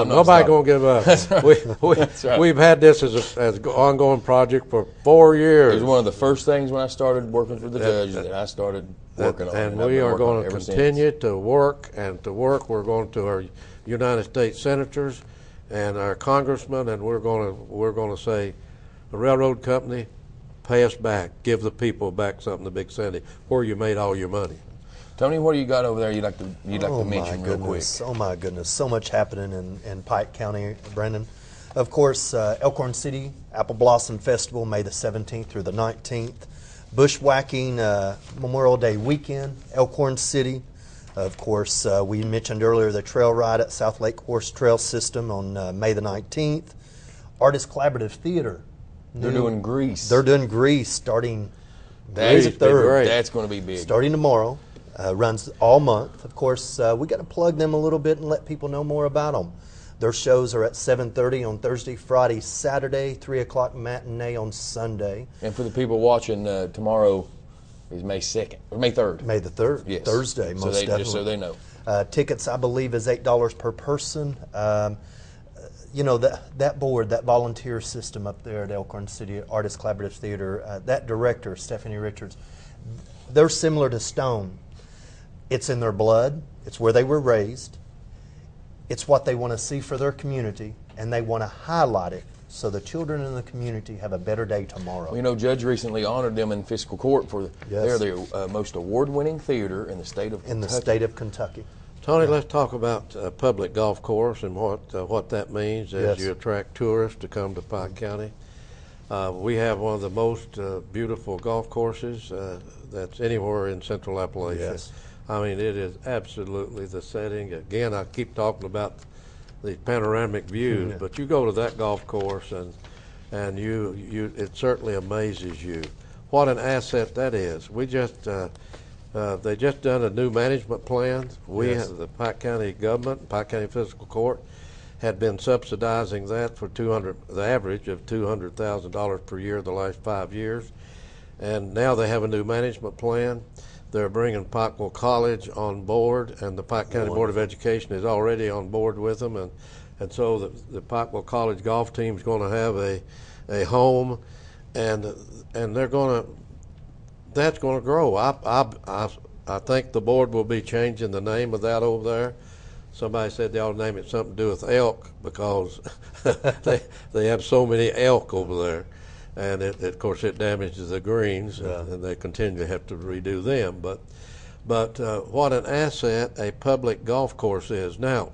nobody going to give up. That's right. That's right. We've had this as an ongoing project for 4 years. It was one of the first things when I started working for the judge that I started working on. And we are going to continue to work and to work. We're going to our United States senators and our congressmen, and we're going to say, the railroad company, pay us back, give the people back something to Big Sandy, where you made all your money. Tony, what do you got over there you'd like to mention real quick? Oh, my goodness. So much happening in Pike County, Brandon. Of course, Elkhorn City Apple Blossom Festival, May the 17th through the 19th. Bushwhacking Memorial Day weekend, Elkhorn City. Of course, we mentioned earlier the trail ride at South Lake Horse Trail System on May the 19th. Artist Collaborative Theater. They're doing Grease. They're doing Grease starting May That's the 3rd. That's going to be big. Starting tomorrow. Runs all month. Of course, we got to plug them a little bit and let people know more about them. Their shows are at 7:30 on Thursday, Friday, Saturday, 3 o'clock matinee on Sunday. And for the people watching, tomorrow is May 2nd, or May 3rd. May the 3rd, Yes. Thursday, most definitely. Just so they know. Tickets, I believe, is $8 per person. You know, that board, that volunteer system up there at Elkhorn City Artist Collaborative Theater, that director, Stephanie Richards, they're similar to Stone. It's in their blood. It's where they were raised. It's what they want to see for their community, and they want to highlight it so the children in the community have a better day tomorrow. Well, you know, Judge recently honored them in fiscal court for they're the most award-winning theater in the state of Kentucky. Tony, let's talk about public golf course and what that means as you attract tourists to come to Pike County. We have one of the most beautiful golf courses that's anywhere in Central Appalachia. Yes. I mean, it is absolutely the setting. Again, I keep talking about these panoramic views, but you go to that golf course and it certainly amazes you. What an asset that is. We just they just done a new management plan. We have the Pike County government, Pike County Fiscal Court, had been subsidizing that for the average of $200,000 per year the last 5 years, and now they have a new management plan. They're bringing Pikeville College on board, and the Pike County Board of Education is already on board with them, and so the Pikeville College golf team is going to have a home, and that's going to grow. I think the board will be changing the name of that over there. Somebody said they ought to name it something to do with elk because they have so many elk over there. And of course, it damages the greens, and they continue to have to redo them. But what an asset a public golf course is. Now,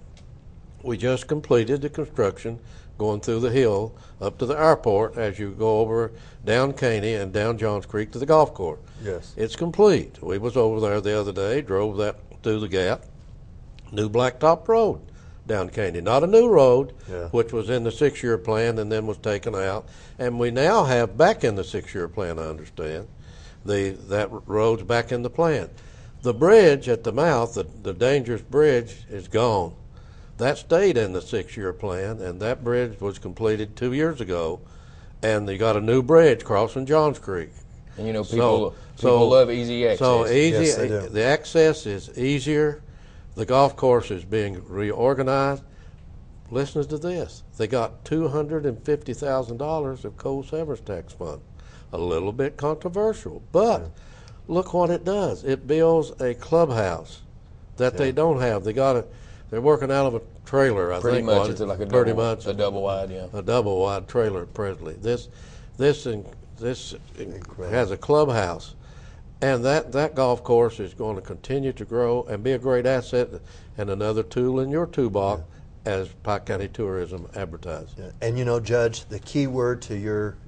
we just completed the construction going through the hill up to the airport as you go over down Caney and down Johns Creek to the golf course. Yes. It's complete. We was over there the other day, drove that through the gap. New blacktop road down Caney. Not a new road, which was in the 6-year plan and then was taken out. And we now have back in the 6-year plan, I understand, that road's back in the plan. The bridge at the mouth, the dangerous bridge, is gone. That stayed in the 6-year plan, and that bridge was completed 2 years ago, and they got a new bridge crossing Johns Creek. And you know, people love easy access. So easy, Yes, they do. the access is easier. The golf course is being reorganized. Listen to this. They got $250,000 of coal severance tax fund. A little bit controversial, but look what it does. It builds a clubhouse that they don't have. They're working out of a trailer, I pretty think. much, it's like a double wide, a double wide trailer presently. This has a clubhouse. And that golf course is going to continue to grow and be a great asset and another tool in your toolbox as Pike County Tourism advertised. Yeah. And you know, Judge, the key word to your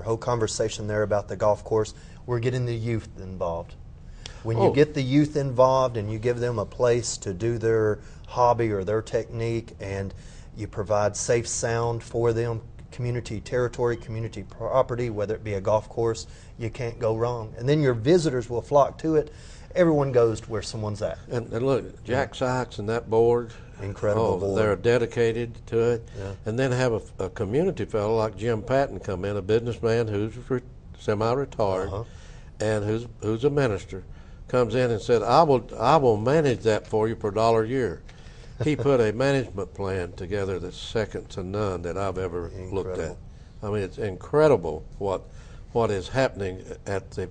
whole conversation there about the golf course, we're getting the youth involved. When you get the youth involved and you give them a place to do their hobby or their technique, and you provide safe sound for them, community territory, community property, whether it be a golf course, you can't go wrong. And then your visitors will flock to it. Everyone goes to where someone's at. And look, Jack Sykes and that board, incredible board. They're dedicated to it. Yeah. And then have a community fellow like Jim Patton come in, a businessman who's semi-retired and who's a minister, comes in and said, I will manage that for you for $1 a year. He put a management plan together that's second to none that I've ever looked at. I mean, it's incredible what is happening at the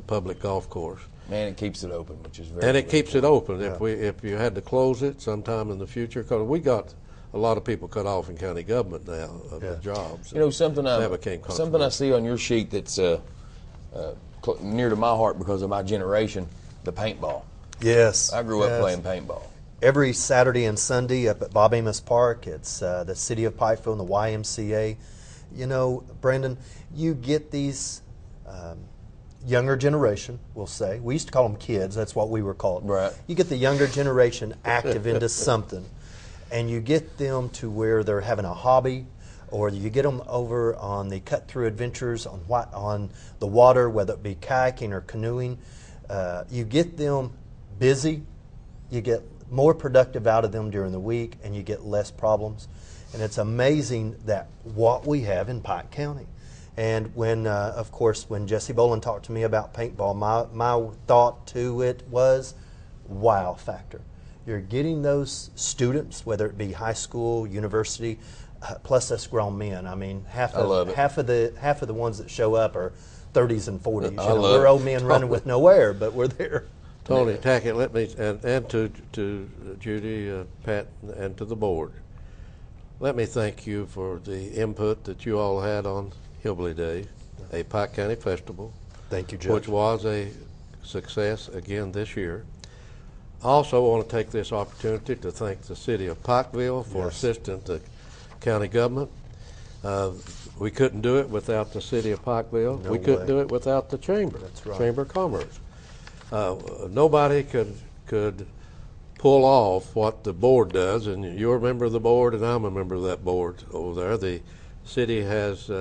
public golf course. Man, it keeps it open, which is very. And it keeps it open. Yeah. If you had to close it sometime in the future, because we got a lot of people cut off in county government now of the jobs. You know, something I see on your sheet that's near to my heart because of my generation, the paintball. Yes. I grew up playing paintball. Every Saturday and Sunday up at Bob Amos Park, it's the City of Pikeville and the YMCA. You know, Brandon, you get these younger generation, we'll say. We used to call them kids. That's what we were called. Right. You get the younger generation active into something, and you get them to where they're having a hobby, or you get them over on the cut-through adventures on the water, whether it be kayaking or canoeing. You get them busy, you get more productive out of them during the week, and you get less problems. And it's amazing that what we have in Pike County. And when, of course, when Jesse Boland talked to me about paintball, my thought to it was wow factor. You're getting those students, whether it be high school, university, plus us grown men. I mean, half of the ones that show up are 30s and 40s. We're old men running with no air, but we're there. Tony, Tackett, let me, and to Judy, Pat, and to the board, let me thank you for the input that you all had on Hillbilly Day, a Pike County festival. Thank you, Judge. Which was a success again this year. I also want to take this opportunity to thank the city of Pikeville for assisting the county government. We couldn't do it without the city of Pikeville. We couldn't do it without the chamber. That's right. Chamber of Commerce. Nobody could pull off what the board does, and you're a member of the board, and I'm a member of that board over there. The city has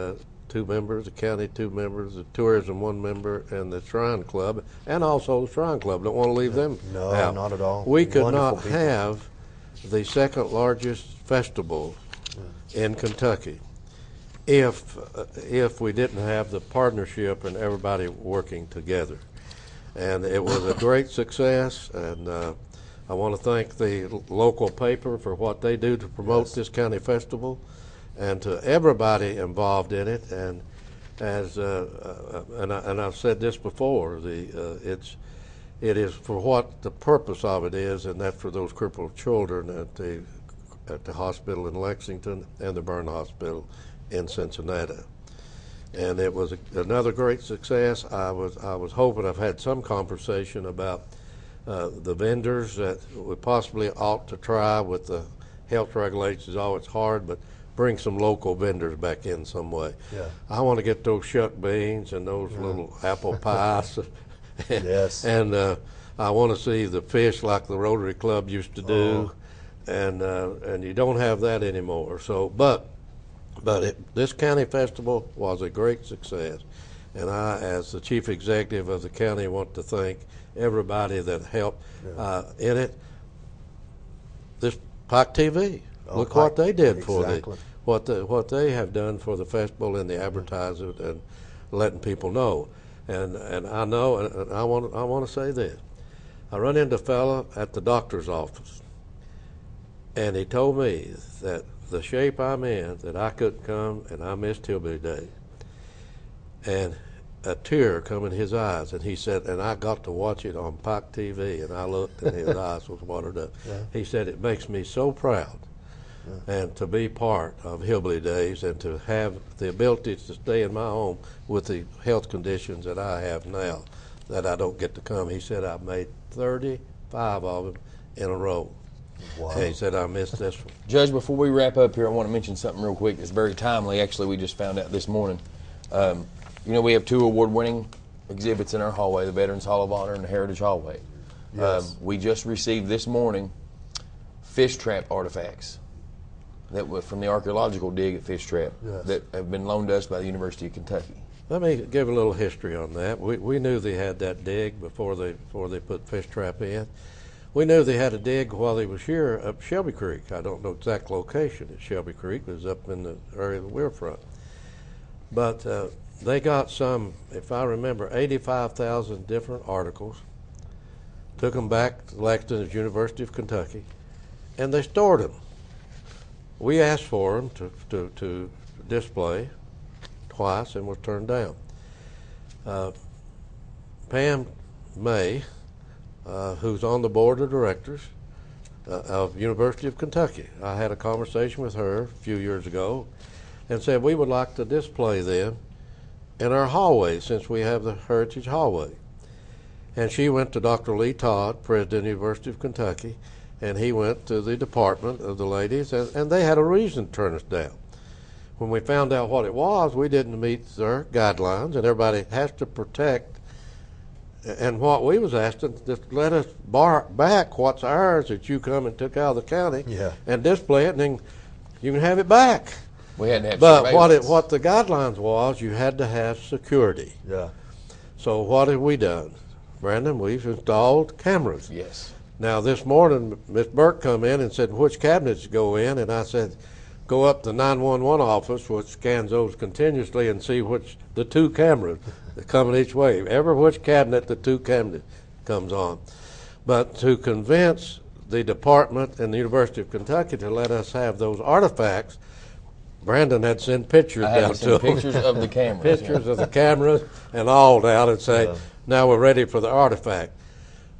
2 members, the county 2 members, the tourism 1 member, and the Shrine Club, and also the Shrine Club. Don't want to leave them out. No, not at all. We could Wonderful not people. have the second largest festival in Kentucky if we didn't have the partnership and everybody working together. And it was a great success, and I want to thank the local paper for what they do to promote this county festival, and to everybody involved in it. And as and I've said this before, it is for what the purpose of it is, and that's for those crippled children at the hospital in Lexington and the Burn Hospital in Cincinnati. And it was another great success. I was hoping, I've had some conversation about the vendors that we possibly ought to try with the health regulations. Oh, it's hard, but bring some local vendors back in some way. Yeah. I want to get those shuck beans and those little apple pies. Yes. And I want to see the fish like the Rotary Club used to do, and you don't have that anymore. So, but this county festival was a great success, and I, as the chief executive of the county, want to thank everybody that helped in it. This Pike TV, look Pike, what they did exactly. for what they have done for the festival and the advertising and letting people know. And I know, and I want to say this. I run into a fellow at the doctor's office, and he told me that the shape I'm in, that I couldn't come, and I missed Hillbilly Day. And a tear come in his eyes, and he said, and I got to watch it on Pike TV, and I looked, and his eyes was watered up. Yeah. He said, it makes me so proud and to be part of Hillbilly Days and to have the ability to stay in my home with the health conditions that I have now, that I don't get to come. He said, I've made 35 of them in a row. Wow. And he said, I missed this one. Judge, before we wrap up here, I want to mention something real quick. It's very timely. Actually, we just found out this morning. You know, we have 2 award-winning exhibits in our hallway, the Veterans Hall of Honor and the Heritage Hallway. Yes. We just received this morning fish trap artifacts that were from the archaeological dig at Fish Trap that have been loaned to us by the University of Kentucky. Let me give a little history on that. We knew they had that dig before they put Fish Trap in. We knew they had a dig while they was here up Shelby Creek. I don't know exact location at Shelby Creek. It was up in the area of the Weirfront. But they got some, if I remember, 85,000 different articles, took them back to Lexington at the University of Kentucky, and they stored them. We asked for them to display twice and was turned down. Pam May, who's on the board of directors of University of Kentucky, I had a conversation with her a few years ago and said we would like to display them in our hallway since we have the Heritage Hallway. And she went to Dr. Lee Todd, president of the University of Kentucky, and he went to the department of the ladies, and they had a reason to turn us down. When we found out what it was, we didn't meet their guidelines, and everybody has to protect And what we was asking, just let us borrow back what's ours that you come and took out of the county, Yeah. and display it, and then you can have it back. We had to have But surveillance. what the guidelines was, you had to have security. Yeah. So what have we done, Brandon? We've installed cameras. Yes. Now this morning, Miss Burke come in and said, which cabinets go in? And I said, go up the 911 office, which scans those continuously, and see which the two cameras that come in each way. Every which cabinet the two cabinet comes on. But to convince the department and the University of Kentucky to let us have those artifacts, Brandon had sent pictures I had down to to send them. pictures of the cameras. Pictures of the cameras and all down, and say, Yeah. now we're ready for the artifact.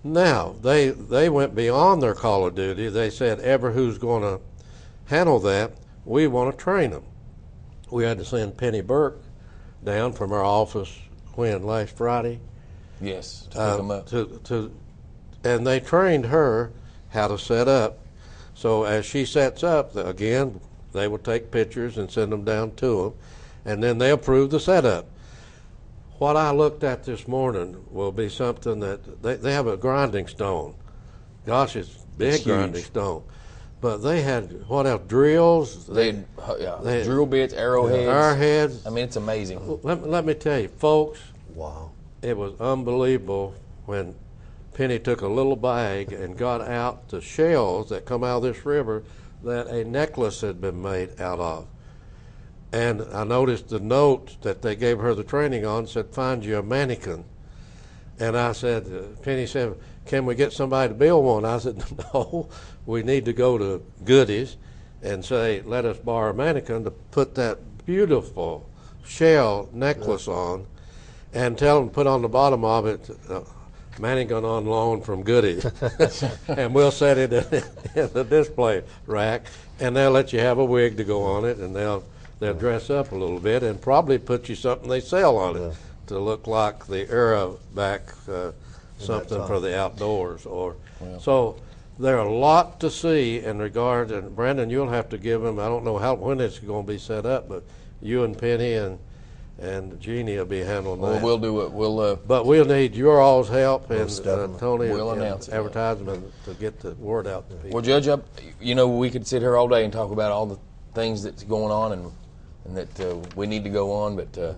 Now, they went beyond their call of duty. They said, ever who's going to handle that, we want to train them. We had to send Penny Burke down from our office last Friday, Yes, to pick them up. and they trained her how to set up. So as she sets up, again, they will take pictures and send them down to them, and then they approve the setup. What I looked at this morning will be something that they have a grinding stone. Gosh, it's big It's huge. grinding stone. But they had, what else, drills? They had drill bits, arrowheads. Arrowheads. I mean, it's amazing. Let me tell you, folks, Wow. it was unbelievable when Penny took a little bag and got out the shells that come out of this river that a necklace had been made out of. And I noticed the note that they gave her the training on said, find you a mannequin. And I said, Penny said, can we get somebody to build one? I said, no, we need to go to Goodies and say, let us borrow a mannequin to put that beautiful shell necklace on, and tell them to put on the bottom of it, mannequin on loan from Goodies. And we'll set it in the display rack, and they'll let you have a wig to go on it, and they'll dress up a little bit and probably put you something they sell on it to look like the era back, something for the outdoors. So there are a lot to see in regard, and Brandon, you'll have to give them, I don't know when it's going to be set up, but you and Penny and Jeannie will be handling Well, that. we'll do it. But we'll need your all's help and Most definitely. Tony We'll and announce it. advertisement to get the word out to people. Well, Judge, we could sit here all day and talk about all the things that's going on and that we need to go on, but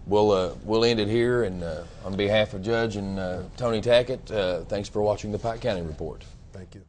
we'll end it here. And on behalf of Judge and Tony Tackett, thanks for watching the Pike County Report. Thank you.